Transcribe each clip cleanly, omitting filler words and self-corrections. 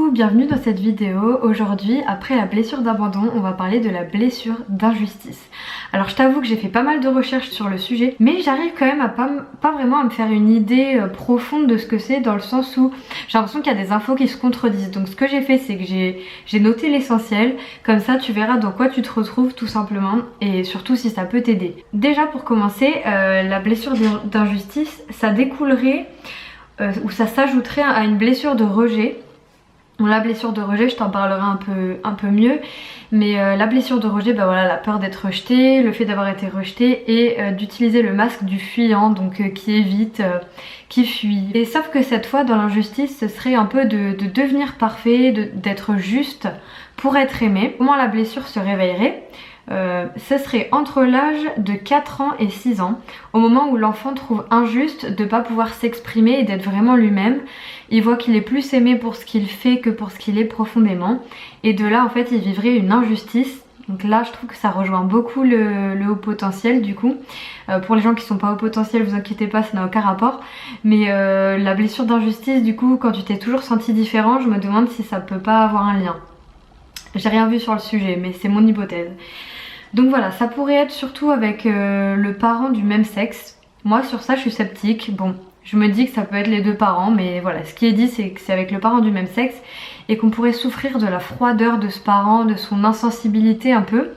Coucou, bienvenue dans cette vidéo. Aujourd'hui, après la blessure d'abandon, on va parler de la blessure d'injustice. Alors je t'avoue que j'ai fait pas mal de recherches sur le sujet, mais j'arrive quand même à pas vraiment à me faire une idée profonde de ce que c'est, dans le sens où j'ai l'impression qu'il y a des infos qui se contredisent. Donc ce que j'ai fait, c'est que j'ai noté l'essentiel, comme ça tu verras dans quoi tu te retrouves tout simplement, et surtout si ça peut t'aider. Déjà pour commencer, la blessure d'injustice, ça découlerait ou ça s'ajouterait à une blessure de rejet. La blessure de rejet, je t'en parlerai un peu mieux, mais la blessure de rejet, bah voilà, la peur d'être rejeté, le fait d'avoir été rejeté et d'utiliser le masque du fuyant, donc qui évite, qui fuit. Et sauf que cette fois, dans l'injustice, ce serait un peu de devenir parfait, d'être juste pour être aimé. Comment la blessure se réveillerait ? Ce serait entre l'âge de 4 ans et 6 ans, au moment où l'enfant trouve injuste de ne pas pouvoir s'exprimer et d'être vraiment lui-même. Il voit qu'il est plus aimé pour ce qu'il fait que pour ce qu'il est profondément, et de là en fait il vivrait une injustice. Donc là je trouve que ça rejoint beaucoup le haut potentiel du coup. Pour les gens qui sont pas haut potentiel, vous inquiétez pas, ça n'a aucun rapport, mais la blessure d'injustice du coup, quand tu t'es toujours senti différent, je me demande si ça peut pas avoir un lien. J'ai rien vu sur le sujet, mais c'est mon hypothèse. Donc voilà, ça pourrait être surtout avec le parent du même sexe. Moi sur ça je suis sceptique. Bon, je me dis que ça peut être les deux parents, mais voilà, ce qui est dit c'est que c'est avec le parent du même sexe et qu'on pourrait souffrir de la froideur de ce parent, de son insensibilité un peu.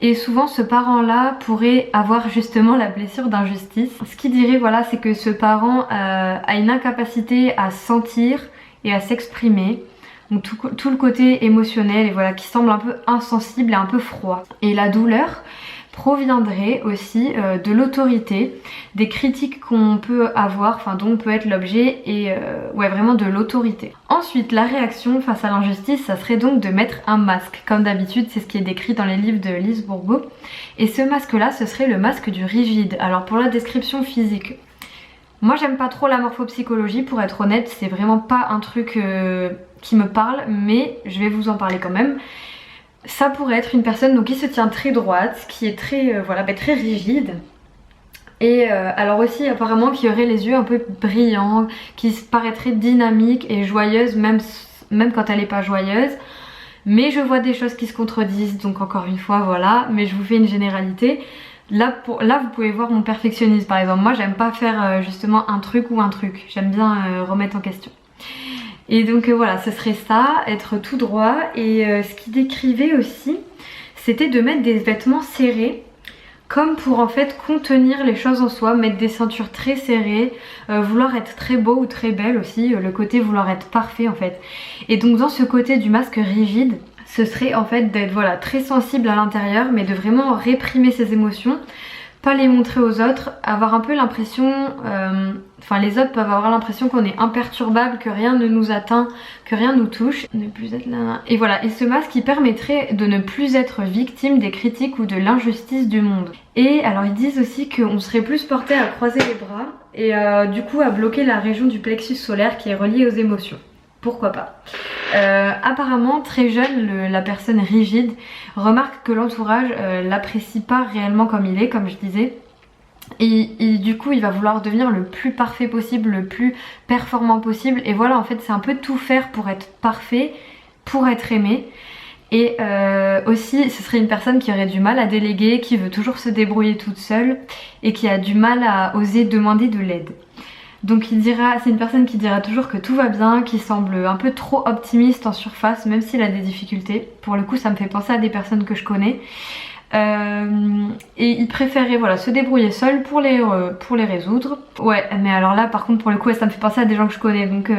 Et souvent ce parent-là pourrait avoir justement la blessure d'injustice. Ce qui dirait, voilà, c'est que ce parent a une incapacité à sentir et à s'exprimer. Donc tout le côté émotionnel, et voilà, qui semble un peu insensible et un peu froid. Et la douleur proviendrait aussi de l'autorité, des critiques qu'on peut avoir, enfin dont on peut être l'objet, et ouais, vraiment de l'autorité. Ensuite, la réaction face à l'injustice, ça serait donc de mettre un masque. Comme d'habitude, c'est ce qui est décrit dans les livres de Lise Bourbeau. Et ce masque-là, ce serait le masque du rigide. Alors pour la description physique, moi j'aime pas trop la morphopsychologie, pour être honnête, c'est vraiment pas un truc qui me parle, mais je vais vous en parler quand même. Ça pourrait être une personne donc qui se tient très droite, qui est très, voilà, très rigide. Et alors aussi apparemment qui aurait les yeux un peu brillants, qui paraîtrait dynamique et joyeuse même quand elle n'est pas joyeuse. Mais je vois des choses qui se contredisent, donc encore une fois voilà, mais je vous fais une généralité. Là vous pouvez voir mon perfectionnisme par exemple. Moi j'aime pas faire justement un truc ou un truc, j'aime bien remettre en question. Et donc voilà, ce serait ça, être tout droit. Et ce qu'il décrivait aussi, c'était de mettre des vêtements serrés, comme pour en fait contenir les choses en soi, mettre des ceintures très serrées, vouloir être très beau ou très belle aussi, le côté vouloir être parfait en fait. Et donc dans ce côté du masque rigide, ce serait en fait d'être voilà, très sensible à l'intérieur, mais de vraiment réprimer ses émotions, pas les montrer aux autres, avoir un peu l'impression, enfin les autres peuvent avoir l'impression qu'on est imperturbable, que rien ne nous atteint, que rien nous touche, ne plus être là. Et voilà, et ce masque qui permettrait de ne plus être victime des critiques ou de l'injustice du monde. Et alors ils disent aussi qu'on serait plus porté à croiser les bras et du coup à bloquer la région du plexus solaire qui est reliée aux émotions. Pourquoi pas. Apparemment très jeune, la personne rigide remarque que l'entourage l'apprécie pas réellement comme il est, comme je disais, et du coup il va vouloir devenir le plus parfait possible, le plus performant possible, et voilà, en fait c'est un peu tout faire pour être parfait, pour être aimé. Et aussi ce serait une personne qui aurait du mal à déléguer, qui veut toujours se débrouiller toute seule et qui a du mal à oser demander de l'aide. Donc il dira, c'est une personne qui dira toujours que tout va bien, qui semble un peu trop optimiste en surface, même s'il a des difficultés. Pour le coup ça me fait penser à des personnes que je connais. Et il préférait voilà, se débrouiller seul pour les résoudre. Ouais, mais alors là par contre pour le coup ça me fait penser à des gens que je connais, donc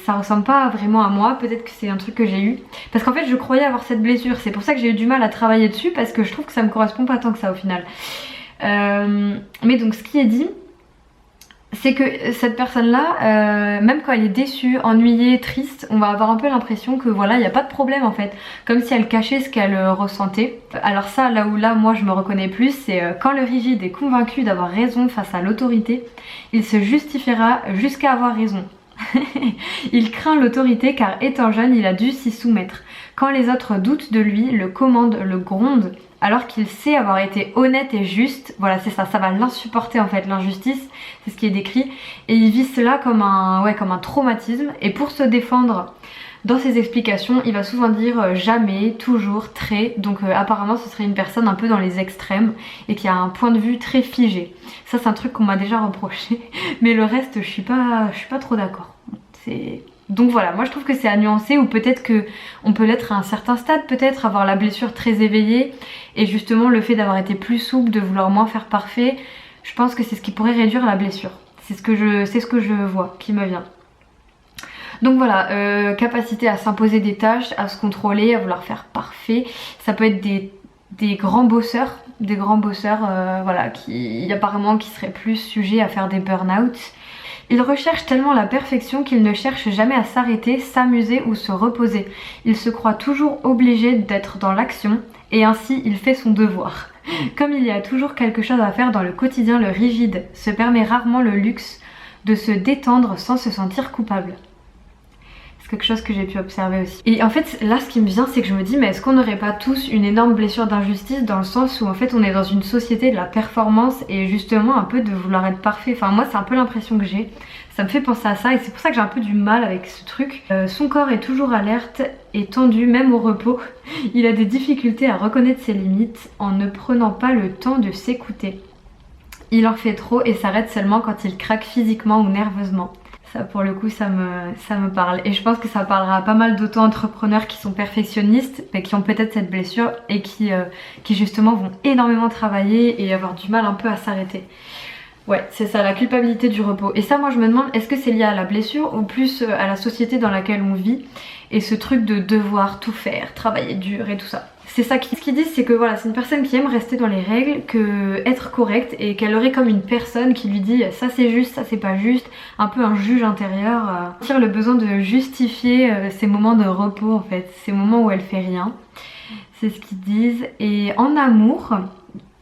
ça ressemble pas vraiment à moi. Peut-être que c'est un truc que j'ai eu, parce qu'en fait je croyais avoir cette blessure, c'est pour ça que j'ai eu du mal à travailler dessus, parce que je trouve que ça me correspond pas tant que ça au final. Mais donc ce qui est dit, c'est que cette personne-là, même quand elle est déçue, ennuyée, triste, on va avoir un peu l'impression que voilà, il n'y a pas de problème en fait. Comme si elle cachait ce qu'elle ressentait. Alors ça, là où moi je me reconnais plus, c'est quand le rigide est convaincu d'avoir raison face à l'autorité, il se justifiera jusqu'à avoir raison. Il craint l'autorité car étant jeune, il a dû s'y soumettre. Quand les autres doutent de lui, le commandent, le grondent, alors qu'il sait avoir été honnête et juste. Voilà, c'est ça, ça va l'insupporter en fait, l'injustice, c'est ce qui est décrit. Et il vit cela comme un traumatisme. Et pour se défendre dans ses explications il va souvent dire jamais, toujours, très, donc apparemment ce serait une personne un peu dans les extrêmes et qui a un point de vue très figé. Ça c'est un truc qu'on m'a déjà reproché, mais le reste je suis pas trop d'accord. Donc voilà, moi je trouve que c'est à nuancer, ou peut-être que on peut l'être à un certain stade, peut-être avoir la blessure très éveillée et justement le fait d'avoir été plus souple, de vouloir moins faire parfait, je pense que c'est ce qui pourrait réduire la blessure. C'est ce que je vois qui me vient. Donc voilà, capacité à s'imposer des tâches, à se contrôler, à vouloir faire parfait. Ça peut être des grands bosseurs, voilà, qui apparemment qui seraient plus sujets à faire des burn-out. Il recherche tellement la perfection qu'il ne cherche jamais à s'arrêter, s'amuser ou se reposer. Il se croit toujours obligé d'être dans l'action et ainsi il fait son devoir. Comme il y a toujours quelque chose à faire dans le quotidien, le rigide se permet rarement le luxe de se détendre sans se sentir coupable. C'est quelque chose que j'ai pu observer aussi. Et en fait là ce qui me vient c'est que je me dis mais est-ce qu'on n'aurait pas tous une énorme blessure d'injustice, dans le sens où en fait on est dans une société de la performance et justement un peu de vouloir être parfait. Enfin moi c'est un peu l'impression que j'ai. Ça me fait penser à ça et c'est pour ça que j'ai un peu du mal avec ce truc. Son corps est toujours alerte et tendu même au repos. Il a des difficultés à reconnaître ses limites en ne prenant pas le temps de s'écouter. Il en fait trop et s'arrête seulement quand il craque physiquement ou nerveusement. Ça pour le coup ça me parle, et je pense que ça parlera à pas mal d'auto-entrepreneurs qui sont perfectionnistes mais qui ont peut-être cette blessure et qui justement vont énormément travailler et avoir du mal un peu à s'arrêter. Ouais, c'est ça, la culpabilité du repos. Et ça moi je me demande, est-ce que c'est lié à la blessure ou plus à la société dans laquelle on vit et ce truc de devoir tout faire, travailler dur et tout ça. C'est ça ce qu'ils disent, c'est que voilà, c'est une personne qui aime rester dans les règles, que être correcte, et qu'elle aurait comme une personne qui lui dit ça c'est juste, ça c'est pas juste, un peu un juge intérieur, tire le besoin de justifier ces moments de repos en fait, ces moments où elle fait rien. C'est ce qu'ils disent. Et en amour,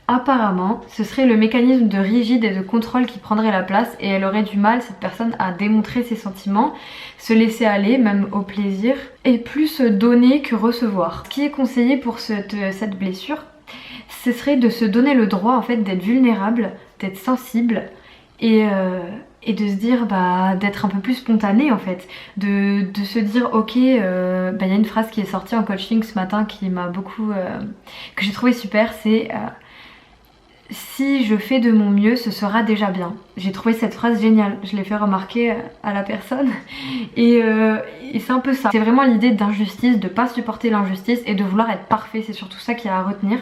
apparemment, ce serait le mécanisme de rigide et de contrôle qui prendrait la place et elle aurait du mal, cette personne, à démontrer ses sentiments, se laisser aller, même au plaisir, et plus donner que recevoir. Ce qui est conseillé pour cette blessure, ce serait de se donner le droit en fait d'être vulnérable, d'être sensible et de se dire d'être un peu plus spontané en fait, de se dire ok, y a une phrase qui est sortie en coaching ce matin qui m'a beaucoup que j'ai trouvé super, c'est si je fais de mon mieux, ce sera déjà bien. J'ai trouvé cette phrase géniale, je l'ai fait remarquer à la personne et c'est un peu ça. C'est vraiment l'idée d'injustice, de pas supporter l'injustice et de vouloir être parfait, c'est surtout ça qu'il y a à retenir.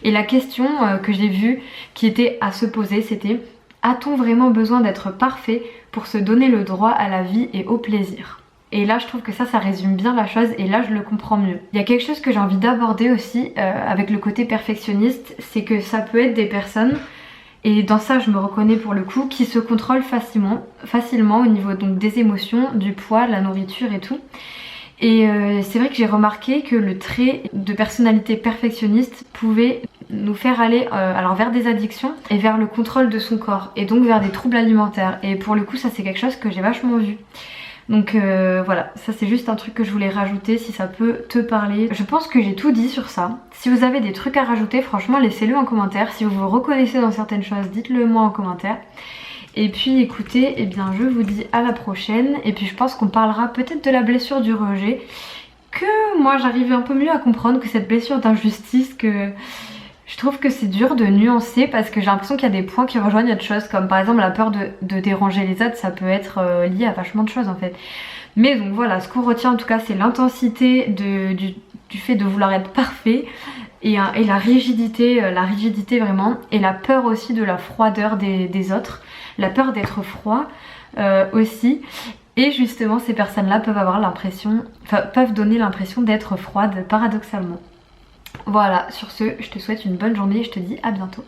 Et la question que j'ai vue qui était à se poser, c'était: a-t-on vraiment besoin d'être parfait pour se donner le droit à la vie et au plaisir ? Et là je trouve que ça résume bien la chose et là je le comprends mieux. Il y a quelque chose que j'ai envie d'aborder aussi avec le côté perfectionniste, c'est que ça peut être des personnes, et dans ça je me reconnais pour le coup, qui se contrôlent facilement au niveau donc des émotions, du poids, la nourriture et tout. Et c'est vrai que j'ai remarqué que le trait de personnalité perfectionniste pouvait nous faire aller alors vers des addictions et vers le contrôle de son corps et donc vers des troubles alimentaires. Et pour le coup ça c'est quelque chose que j'ai vachement vu. Donc voilà, ça c'est juste un truc que je voulais rajouter si ça peut te parler. Je pense que j'ai tout dit sur ça. Si vous avez des trucs à rajouter, franchement laissez-le en commentaire. Si vous vous reconnaissez dans certaines choses, dites-le moi en commentaire. Et puis écoutez, eh bien je vous dis à la prochaine. Et puis je pense qu'on parlera peut-être de la blessure du rejet, que moi j'arrive un peu mieux à comprendre que cette blessure d'injustice, que je trouve que c'est dur de nuancer parce que j'ai l'impression qu'il y a des points qui rejoignent autre chose, comme par exemple la peur de déranger les autres, ça peut être lié à vachement de choses en fait. Mais donc voilà, ce qu'on retient en tout cas c'est l'intensité du fait de vouloir être parfait et la rigidité vraiment, et la peur aussi de la froideur des autres, la peur d'être froid aussi. Et justement ces personnes-là peuvent donner l'impression d'être froides paradoxalement. Voilà, sur ce, je te souhaite une bonne journée et je te dis à bientôt.